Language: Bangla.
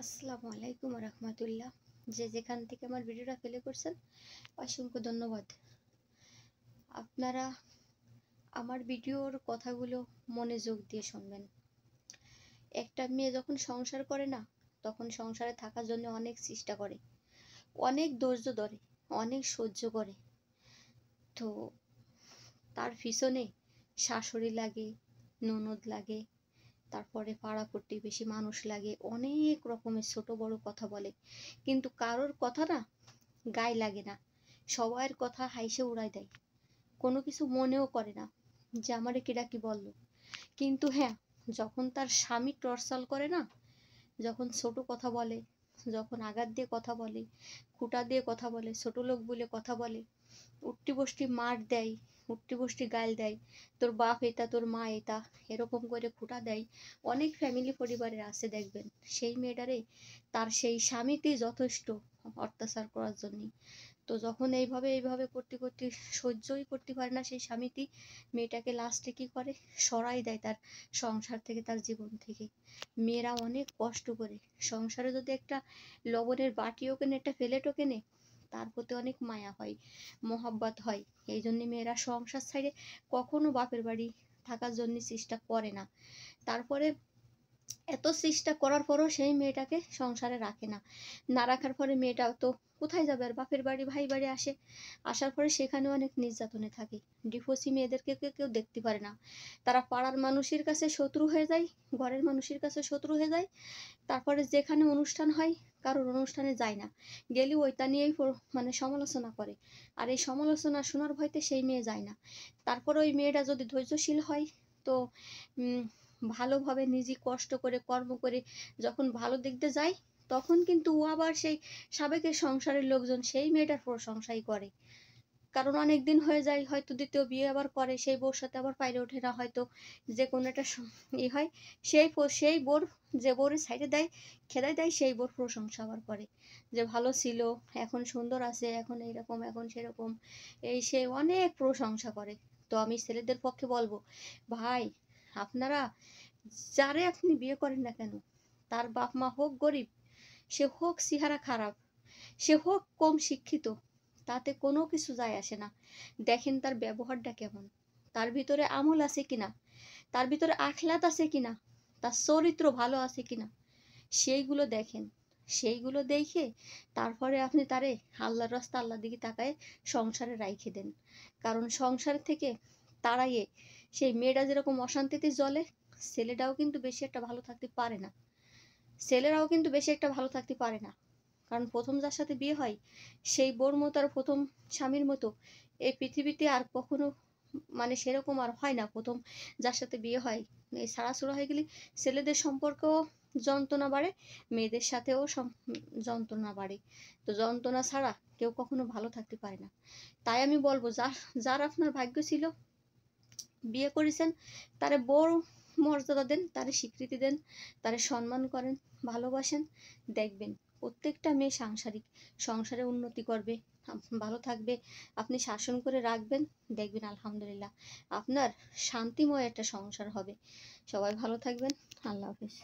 আসসালামু আলাইকুম রহমতুল্লাহ। যে যেখান থেকে আমার ভিডিওটা প্লে করছেন অসংখ্য ধন্যবাদ। আপনারা আমার ভিডিওর কথাগুলো মনোযোগ দিয়ে শুনবেন। একটা মেয়ে যখন সংসার করে না, তখন সংসারে থাকার জন্য অনেক চেষ্টা করে, অনেক ধৈর্য ধরে, অনেক সহ্য করে। তো তার পিছনে শাশুড়ি লাগে, ননদ লাগে, তারপরে পাড়া প্রতিবেশী মানুষ লাগে, অনেক রকমের ছোট বড় কথা বলে, কিন্তু কারোর কথা না গায়ে লাগে না। সবার কথা হাইসে উড়ায় দেয়, কোনো কিছু মনেও করে না যে আমারে কিরা কি বললো। কিন্তু হ্যাঁ, যখন তার স্বামী টর্চার করে না, যখন ছোট কথা বলে, যখন আঘাত দিয়ে কথা বলে, খুঁটা দিয়ে কথা বলে, ছোট লোক বলে কথা বলে, উঠতি বসতি মার দেয়, উঠতি বসতি গাল দেয়, তোর বাপ এটা, তোর মা এটা, এরকম করে খুঁটা দেয়। অনেক ফ্যামিলি পরিবারের আছে দেখবেন, সেই মেয়েটারে তার সেই স্বামীতেই যথেষ্ট অত্যাচার করার জন্য। তো যখন এইভাবে করতে করতে সহ্যই করতে পারে না সেই স্বামীটি, মেয়েটাকে লাস্টে কি করে, সরাই দেয় তার সংসার থেকে, তার জীবন থেকে। মেয়েরা অনেক কষ্ট করে সংসারে যদি একটা লবণের বাটিও কেনে, একটা প্লেটও কেনে, তার প্রতি অনেক মায়া হয়, মোহাব্বত হয়। এই জন্য মেয়েরা সংসার ছেড়ে কখনো বাপের বাড়ি থাকার জন্য চেষ্টা করে না। তারপরে এত চেষ্টা করার পরও সেই মেয়েটাকে সংসারে রাখে না। না রাখার পরে মেয়েটা তো কোথায় যাবে, আর বাপের বাড়ি ভাই বাড়ি আসে, আসার পরে সেখানেও অনেক নির্যাতনে থাকে। ডিভোর্সি মেয়েদেরকে কেউ দেখতে পারে না, তারা পাড়ার মানুষের কাছে শত্রু হয়ে যায়, ঘরের মানুষের কাছে শত্রু হয়ে যায়। তারপরে যেখানে অনুষ্ঠান হয়, কারোর অনুষ্ঠানে যায় না, গেলে ওইটা নিয়েই মানে সমালোচনা করে। আর এই সমালোচনা শোনার ভয়তে সেই মেয়ে যায় না। তারপর ওই মেয়েটা যদি ধৈর্যশীল হয়, তো ভালোভাবে নিজে কষ্ট করে কর্ম করে যখন ভালো দিক দিয়ে যায়, তখন কিন্তু ও আবার সেই সাবেকের সংসারের লোকজন সেই মেয়েটার প্রশংসাই করে। কারণ অনেক দিন হয়ে যায়, হয়তো দ্বিতীয় বিয়ে আবার করে, সেই বউর সাথে আবার পাইরে ওঠে না, হয়তো যে কোনো একটা হয়, সেই বোর, যে বোর সাইডে দেয়, খেদাই দেয়, সেই বোর প্রশংসা আবার করে যে ভালো ছিল, এখন সুন্দর আছে, এখন এইরকম, এখন সেরকম, এই সে অনেক প্রশংসা করে। তো আমি ছেলেদের পক্ষে বলবো, ভাই আপনারা যারে আপনি বিয়ে করেন না কেন, তার বাপ মা হোক গরিব, সে হোক চেহারা খারাপ, সে হোক কম শিক্ষিত, তাতে কোনো কিছু যায় আসে না। দেখেন তার ব্যবহারটা কেমন, তার ভিতরে আমল আছে কিনা, তার ভিতরে আখলাত আছে কিনা, তার চরিত্র ভালো আছে কিনা, সেইগুলো দেখেন। সেইগুলো দেখে তারপরে আপনি তারে আল্লাহর রাস্তা, আল্লাহর দিকে তাকায় সংসারে রাইখে দেন। কারণ সংসার থেকে তাড়াইয়ে সেই মেয়েটা যেরকম অশান্তিতে জ্বলে, ছেলেটাও কিন্তু বেশি একটা ভালো থাকতে পারে না, ছেলেরাও কিন্তু বেশি একটা ভালো থাকতে পারে না। কারণ প্রথম যার সাথে বিয়ে হয়, সেই বোর মতো আর প্রথম স্বামীর মতো এই পৃথিবীতে আর কখনো মানে সেরকম আর হয় না। প্রথম যার সাথে বিয়ে হয়, এই ছাড়াছাড়া হয়ে গেলে ছেলেদের সম্পর্কেও যন্ত্রণা বাড়ে, মেয়েদের সাথেও যন্ত্রণা বাড়ে। তো যন্ত্রণা ছাড়া কেউ কখনো ভালো থাকতে পারে না। তাই আমি বলবো, যার আপনার ভাগ্য ছিল, বিয়ে করেছেন, তারে বড় মর্যাদা দেন, তারে স্বীকৃতি দেন, তারে সম্মান করেন, ভালোবাসেন। দেখবেন প্রত্যেকটা মেয়ে সাংসারিক, সংসারে উন্নতি করবে, ভালো থাকবে, আপনি শাসন করে রাখবেন, দেখবেন আলহামদুলিল্লাহ আপনার শান্তিময় একটা সংসার হবে। সবাই ভালো থাকবেন। আল্লাহ হাফেজ।